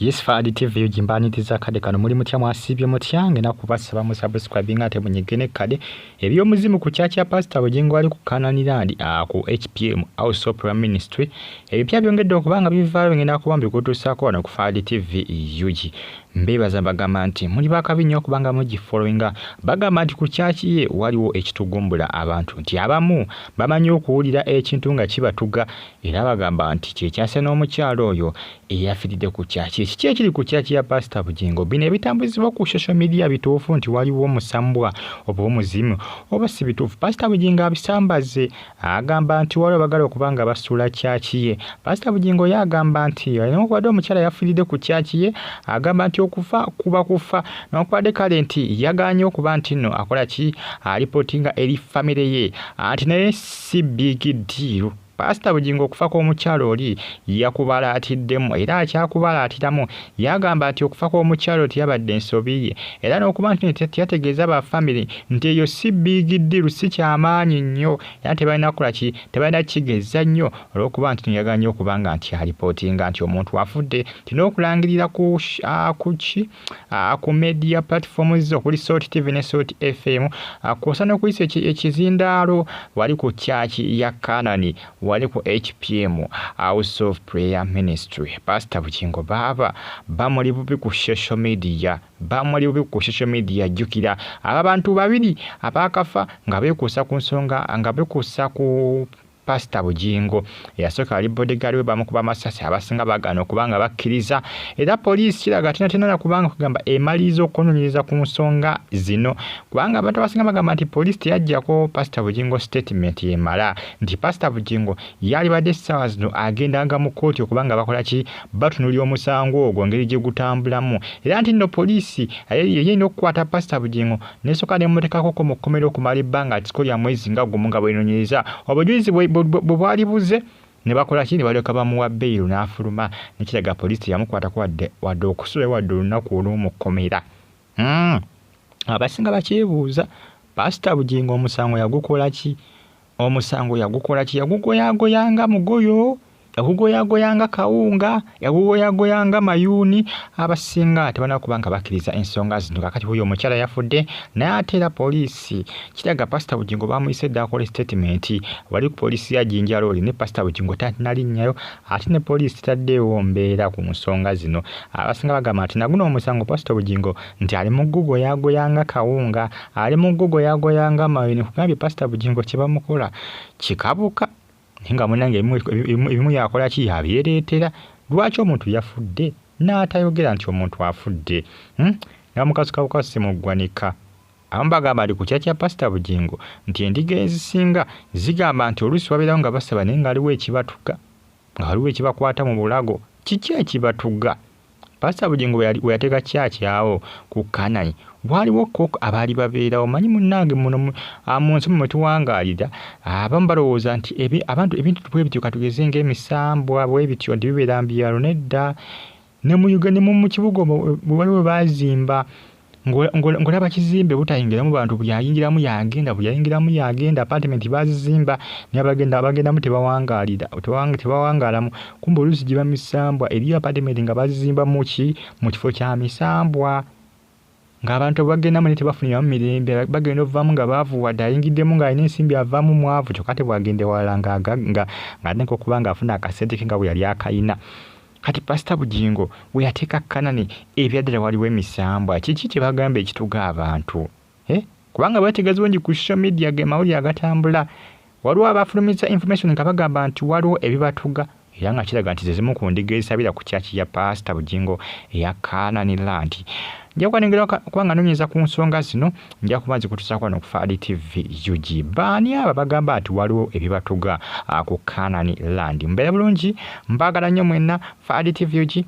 Yes, Fadi TV ujimbanitiza kade kano muri mutya mwasibye mutyange na kubasaba mu subscribing ate munyigene kade ebyo muzimu ku church ya pastor Bugingo ali ku Canan land ku HPM House of Prayer Ministry ebyo byongedde okubanga bivaayo ngenda kubambi kutusako na ku Fadi TV yuji mbebaza bagamba nti muri bakabinyo okubanga mugi followinga bagamba nti ku church ye waliwo ekitugumbula abantu nti abamu bamanyi okuwulira ekintu nga kibatuga era bagamba nti kyekyase n'omukyalo oyo eyafiridde ku church kiki ekiri ku church ya pastor Bugingo bino ebitambuzibwa ku social media bituufu nti waliwo Omusambwa oba omuzimu oba si bituufu pastor Bugingo abisambaze agamba nti waliwo bagala okubanga basula church ye pastor Bugingo yagamba nti n'okubadde omukyala yafiridde ku church ye agamba nti okufa kuba kufa n'okubadde kale nti yaganye okuba nti no akola ki alipotinga eri family ye anti naye si big deal. Pastor Bugingo okufa kw'omukyalo oli yakubala atiddemu era akyakubala atiramu yagamba nti okufa kw'omukyalo tiyabadde ensobi ye era n'okuba nti yategeeza ba family nti eyo si big deal si kyamaanyi nnyo era tebalina kukola ki tebalina kigeza nnyo olw'okuba nti yaganye okubanga nti alipotinga nti omuntu afudde nti n'okulangirira ku media platforms okuli Salt TV ne Salt FM kw'osa n'okuyisa ekizindaalo wali ku church ya Canan wali ku HPM House of Prayer Ministry. Pastor Bugingo baba bamuli bubi ku social media jukira abantu babiri abakafa nga bekuusa ku nsonga nga bekuusa ku Pastor Bugingo yasooka ali bodyguard we bamukuba amasasi abasinga bagana okubanga bakkiriza era poliisi kiraga tena kubanga kugamba emalizo okunoonyereza ku nsonga zino kubanga abantu abasinga bagamba nti poliisi teyaggyako Pastor Bugingo statement yemala nti Pastor Bugingo yali badde essaawa zino agendanga mu kkooti okubanga bakola ki batunulira omusango ogwo ngeri gye gutambulamu era nti nno poliisi yeyina okukwata Pastor Bugingo nesooka nemuteekako mu kkomero okumala ebbanga tiko lya mwezi nga gumu nga bwenoonyereza obujulizi bwali buze ne bakola kini balyoka bamuwa bail n'afuluma nekiraga poliisi yamukwata wadde okusula wadde olunaku olw'omukomera abasinga bakyebuuza Pastor Bugingo omusango yagukola ki yagugoyagoyanga mugoyo yagugoyagoyanga kawunga yagugoyagoyanga mayuni abasinga tebana kubanga bakkiriza ensonga zino kakati huyo omukyala yafudde n'atera poliisi kiraga Pastor Bugingo bamuyise dda akola statement wali ku poliisi ya Jinjalooli ne Pastor Bugingo tanalinnya ate ne poliisi taddeewo mbeera ku nsonga zino abasinga bagamba nti naguno omusango Pastor Bugingo nti ali mu gugoyagoyanga kawunga ali mu gugoyagoyanga mayuni kugambye Pastor Bugingo kye bamukola kikabuka hinga munange ebimu yakola ki yabyereetera lwaki omuntu yafudde n'atayogera nti omuntu afudde nga mukazi kabuka simuggwanika abamu bagamba ali ku kya kya Pastor Bugingo nti endiga ezisinga zigamba nti oluusi wabeerawo nga basaba naye nga waliwo ekibatuga nga waliwo ekibakwata mu bulago kiki ekibatuga Pastor Bugingo we yateeka kyakyawo ku Canan waliwo koko abaali babeerawo manyi munnange muno mu nsi mwe tuwangaalira abamu balowooza nti abantu ebintu bwe bityo katugeze ng'emisambwa bwe bityo nti bibeera mbyalo nedda ne mu Uganda mu kibuga waliwo baazimba ngolaba kizimbe butayingiramu bantu buli ayingiramu yagenda apartment bazizimba n'abagendamu tebawangaalamu kumbe oluusi giba misambwa eriyo apartment nga bazizimba mu kifo kya misambwa ng'abantu bagendamu ne tebafuniramu mirembe bagenda ovaamu nga baavu wadde ayingiddemu ng'alina ensimbi avaamu mwavu kyokka tebwagende walala ng'ate nk'okubanga afuna akasente ke nga bwe yali akayina kati Pastor Bugingo we yateeka Canan ebyaddala waliwo emisambwa kiki kye bagamba ekituga abantu kubanga bategeeza bungi ku social media ge mawulire agatambula waliwo abafulumiza information nga bagamba nti waliwo ebibatuga era nga kiraga nti zezimu ku ndiga ezisabira ku church ya Pastor Bugingo eya Canan land nja kwanengera kubanga noonyeza ku nsonga zino nja kuba nzikutusaako wano ku Fadi TV UG baani aba bagamba nti waliwo ebibatuga ku Canan land mbeera bulungi mbaagala nnyo mwenna Fadi TV UG